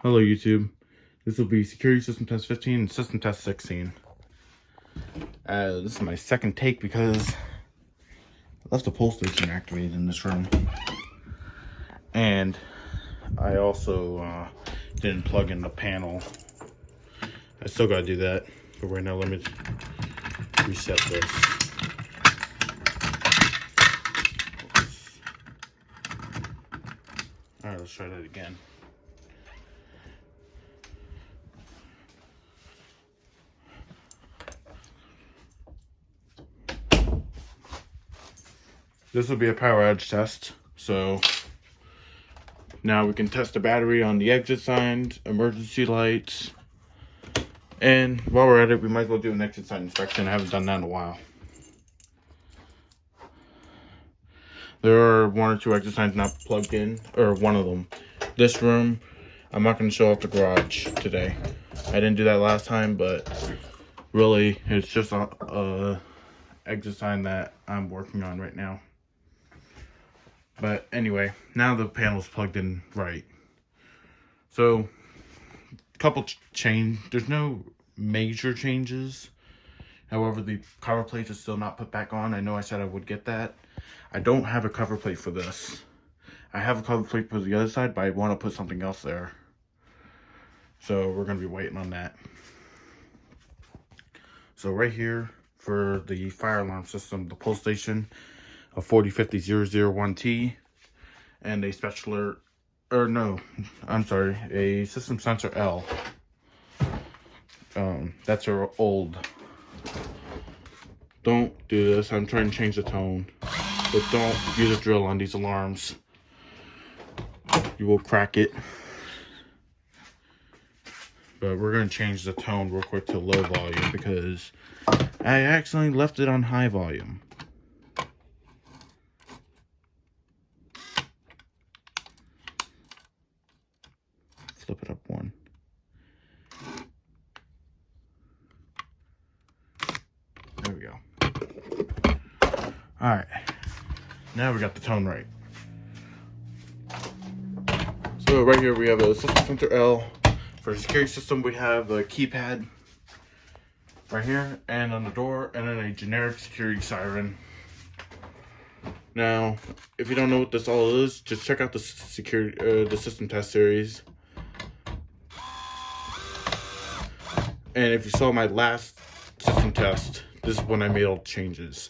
Hello YouTube. This will be Security System Test 15 and System Test 16. This is my second take because I left the pull station activated in this room. And I also didn't plug in the panel. I still gotta do that. But right now let me reset this. Alright, let's try that again. This will be a Parallax test, so now we can test the battery on the exit signs, emergency lights, and while we're at it, we might as well do an exit sign inspection. I haven't done that in a while. There are one or two exit signs not plugged in, or one of them. This room, I'm not going to show off the garage today. I didn't do that last time, but really, it's just a exit sign that I'm working on right now. But anyway, now the panel's plugged in right. So, couple change. There's no major changes. However, the cover plate is still not put back on. I know I said I would get that. I don't have a cover plate for this. I have a cover plate for the other side, but I want to put something else there. So we're going to be waiting on that. So right here for the fire alarm system, the pull station, a 4050-001T, and a special alert, or no, I'm sorry, a system sensor L. That's our old. Don't do this. I'm trying to change the tone, but don't use a drill on these alarms. You will crack it. But we're going to change the tone real quick to low volume because I accidentally left it on high volume. Flip it up one. There we go. Alright. Now we got the tone right. So right here we have a system sensor L. For the security system we have a keypad right here and on the door, and then a generic security siren. Now, if you don't know what this all is, just check out the system test series. And if you saw my last system test, this is when I made all the changes.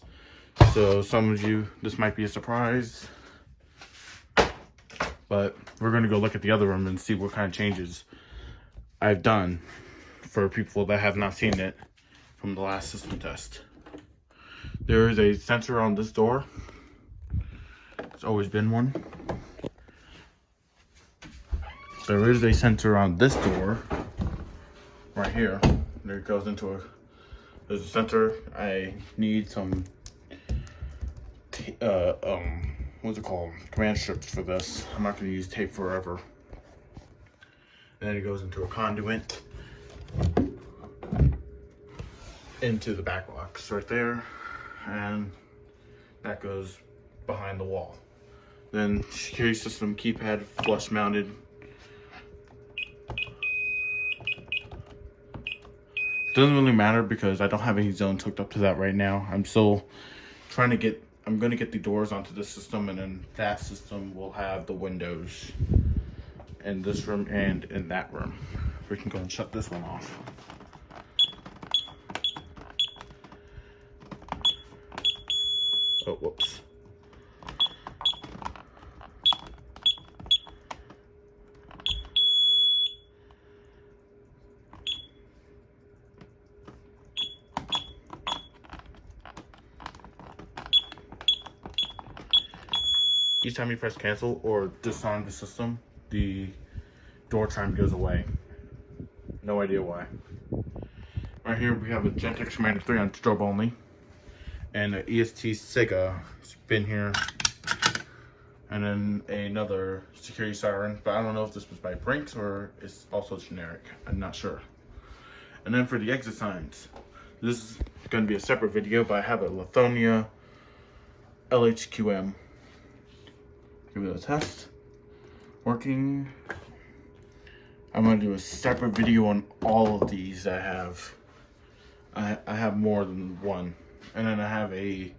So some of you, this might be a surprise, but we're going to go look at the other room and see what kind of changes I've done for people that have not seen it from the last system test. There is a sensor on this door. It's always been one. There is a sensor on this door right here. There it goes into there's a sensor. I need some what's it called, command strips for this. I'm not going to use tape forever. Then it goes into a conduit into the back box right there, and that goes behind the wall. Then security system keypad flush mounted. Doesn't really matter because I don't have any zones hooked up to that right now. I'm still trying to get, I'm going to get the doors onto this system, and then that system will have the windows in this room and in that room. We can go and shut this one off. Oh, whoops. Each time you press cancel or disarm the system, the door chime goes away. No idea why. Right here we have a Gentex Commander 3 on strobe only, and an EST Sega spin here, and then another security siren, but I don't know if this was by Brinks or it's also generic. I'm not sure. And then for the exit signs, this is going to be a separate video, but I have a Lithonia LHQM. Give it a test. Working. I'm gonna do a separate video on all of these that I have. I have more than one. And then I have a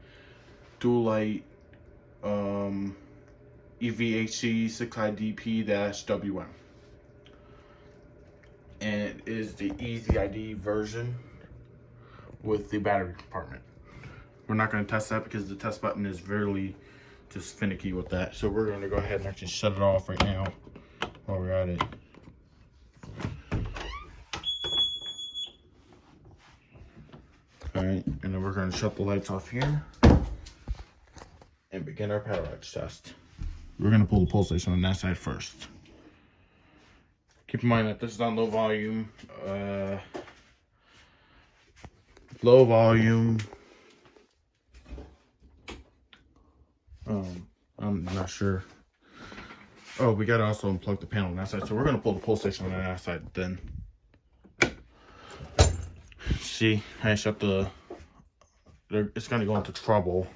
dual light EVHC 6IDP-WM. And it is the Easy ID version with the battery compartment. We're not going to test that because the test button is very just finicky with that. So we're going to go ahead and actually shut it off right now while we're at it. Alright, and then we're going to shut the lights off here and begin our Parallax test. We're going to pull the pull station on that side first. Keep in mind that this is on low volume. Low volume. I'm not sure. Oh, we got to also unplug the panel on that side. So we're going to pull the pull station on that side then. See, I shut the... It's going to go into trouble.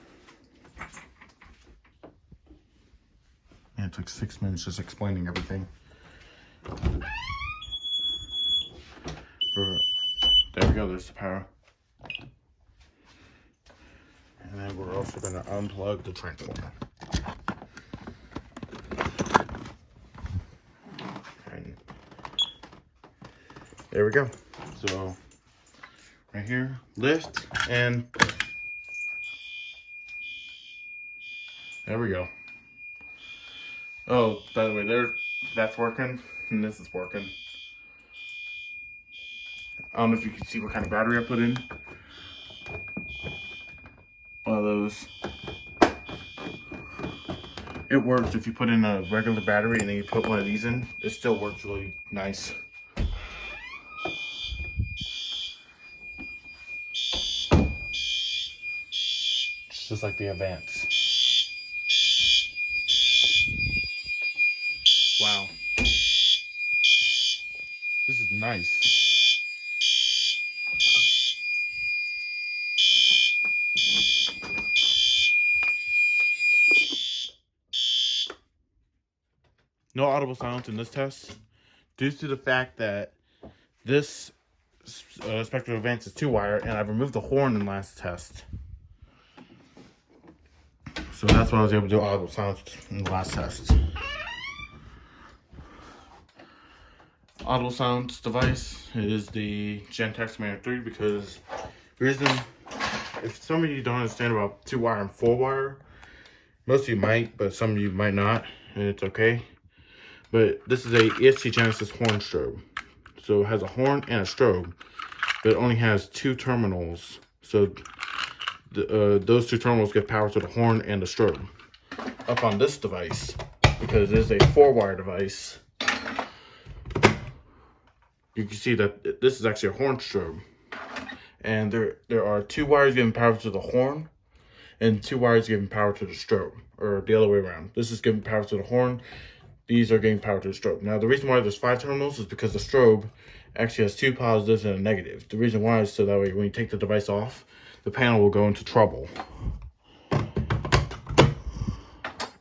And it took 6 minutes just explaining everything. There we go, there's the power. And then we're also going to unplug the transformer. And there we go. So, right here, lift, and there we go. Oh, by the way, that's working, and this is working. I don't know if you can see what kind of battery I put in. One of those. It works if you put in a regular battery and then you put one of these in. It still works really nice. It's just like the Advance. Wow. This is nice. No audible sounds in this test due to the fact that this Spectrum Advance is 2-wire and I've removed the horn in the last test. So that's why I was able to do audible sounds in the last test. Audible sounds device is the Gentex Mayor 3 because reason, if some of you don't understand about 2-wire and 4-wire, most of you might, but some of you might not, and it's okay. But this is a ESC Genesis horn strobe. So it has a horn and a strobe, but it only has 2 terminals. So those 2 terminals give power to the horn and the strobe. Up on this device, because it is a 4-wire device, you can see that this is actually a horn strobe. And there are 2 wires giving power to the horn and 2 wires giving power to the strobe, or the other way around. This is giving power to the horn. These are giving power to the strobe. Now, the reason why there's 5 terminals is because the strobe actually has 2 positives and a negative. The reason why is so that way when you take the device off, the panel will go into trouble.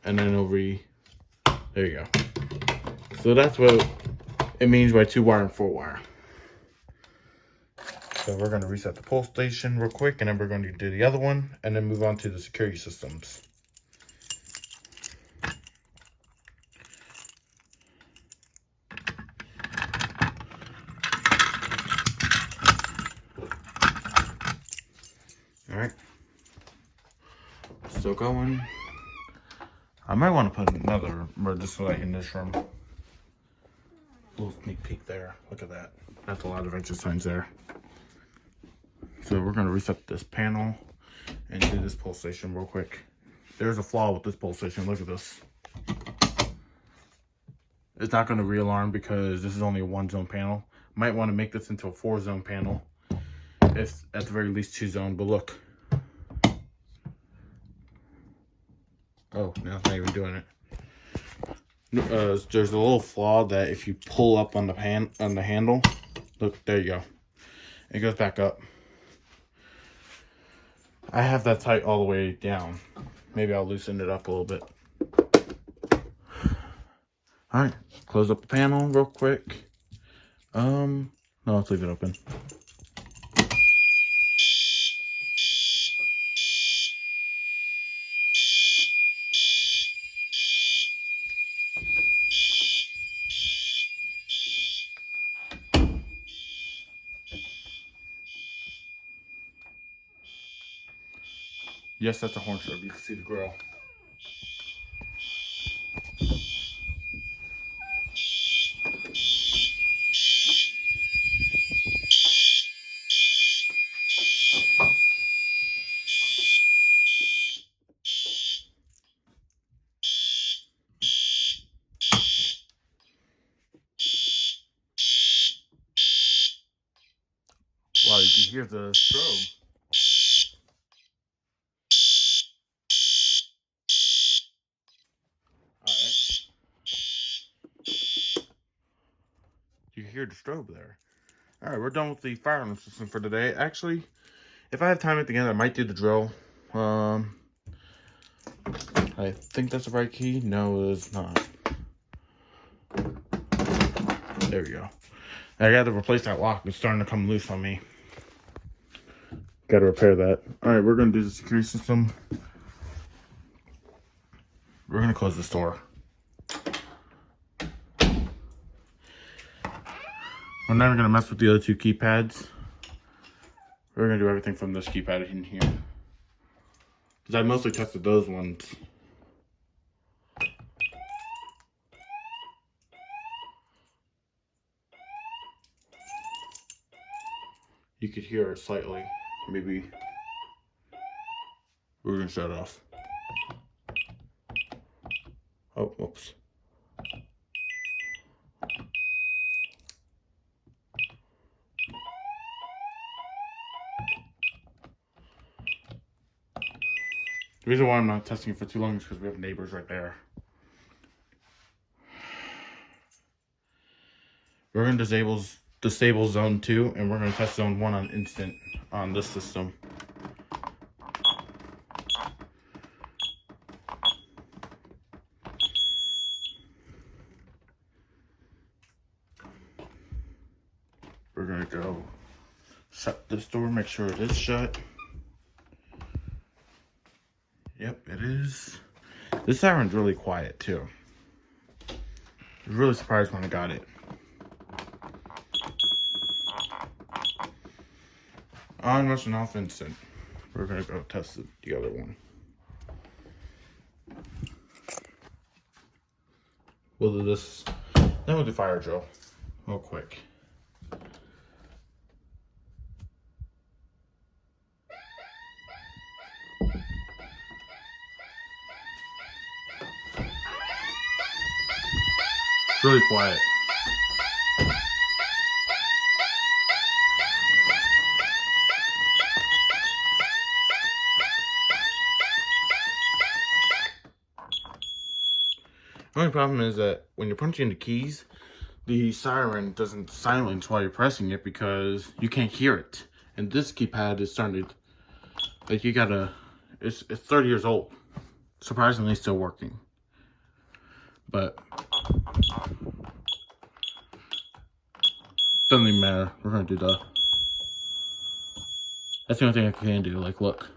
And then there you go. So that's what it means by 2-wire and 4-wire. So we're going to reset the pull station real quick, and then we're going to do the other one, and then move on to the security systems. Alright. Still going. I might want to put another emergency light in this room. Little sneak peek there. Look at that. That's a lot of extra signs there. So we're going to reset this panel and do this pull station real quick. There's a flaw with this pull station. Look at this. It's not going to re-alarm because this is only a 1-zone panel. Might want to make this into a 4-zone panel. If at the very least 2-zone, but look. Oh, now it's not even doing it. There's a little flaw that if you pull up on the handle, look, there you go. It goes back up. I have that tight all the way down. Maybe I'll loosen it up a little bit. Alright, close up the panel real quick. No, let's leave it open. Yes, that's a horn strobe. You can see the grill. Wow, you can hear the strobe. Alright. You can hear the strobe there. Alright, we're done with the fire alarm system for today. Actually, if I have time at the end, I might do the drill. I think that's the right key. No, it's not. There we go. I gotta replace that lock. It's starting to come loose on me. Gotta repair that. Alright, we're gonna do the security system. We're gonna close this door. We're not even gonna mess with the other two keypads. We're gonna do everything from this keypad in here. Because I mostly tested those ones. You could hear it slightly. Maybe. We're gonna shut it off. Oh, whoops. The reason why I'm not testing it for too long is because we have neighbors right there. We're going to disable zone 2, and we're going to test zone 1 on instant on this system. We're going to go shut this door, make sure it is shut. Yep, it is. This siren's really quiet too. I was really surprised when I got it. On, rush, and off instant. We're gonna go test the other one. We'll do this, then we'll do fire drill real quick. It's really quiet. The only problem is that when you're punching the keys, the siren doesn't silence while you're pressing it because you can't hear it. And this keypad is starting to, like, you gotta, it's 30 years old. Surprisingly still working. But doesn't even matter. We're gonna do that's the only thing I can do. Like, look.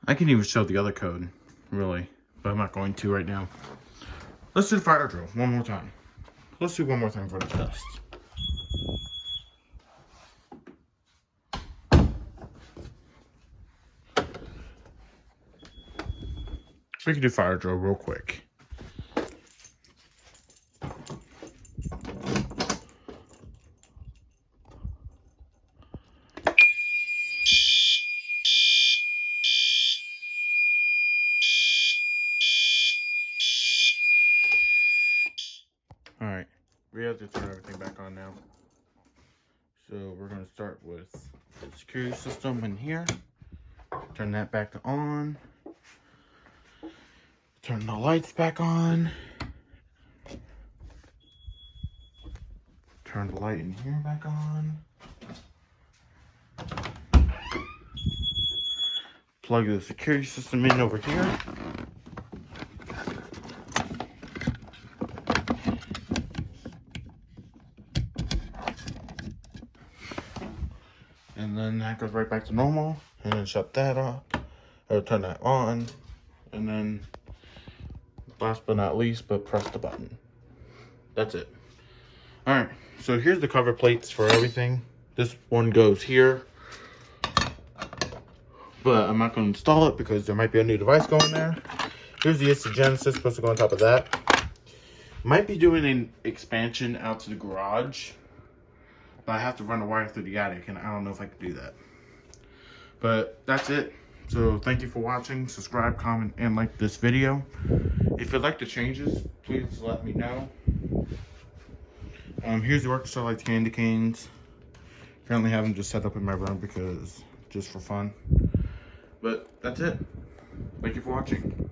I can even show the other code, really, but I'm not going to right now. Let's do the fire drill one more time. Let's do one more time for the test. We can do fire drill real quick. Alright, we have to turn everything back on now. So we're going to start with the security system in here. Turn that back on. Turn the lights back on. Turn the light in here back on. Plug the security system in over here. that goes right back to normal. And then shut that off, or turn that on. And then, last but not least, but press the button. That's it. Alright, so here's the cover plates for everything. This one goes here. But I'm not going to install it because there might be a new device going there. Here's the ISA Genesis supposed to go on top of that. Might be doing an expansion out to the garage. But I have to run a wire through the attic and I don't know if I can do that. But that's it. So thank you for watching. Subscribe, comment, and like this video. If you'd like the changes, please let me know. Here's the orchestra lights, candy canes. Currently have them just set up in my room because just for fun. But that's it. Thank you for watching.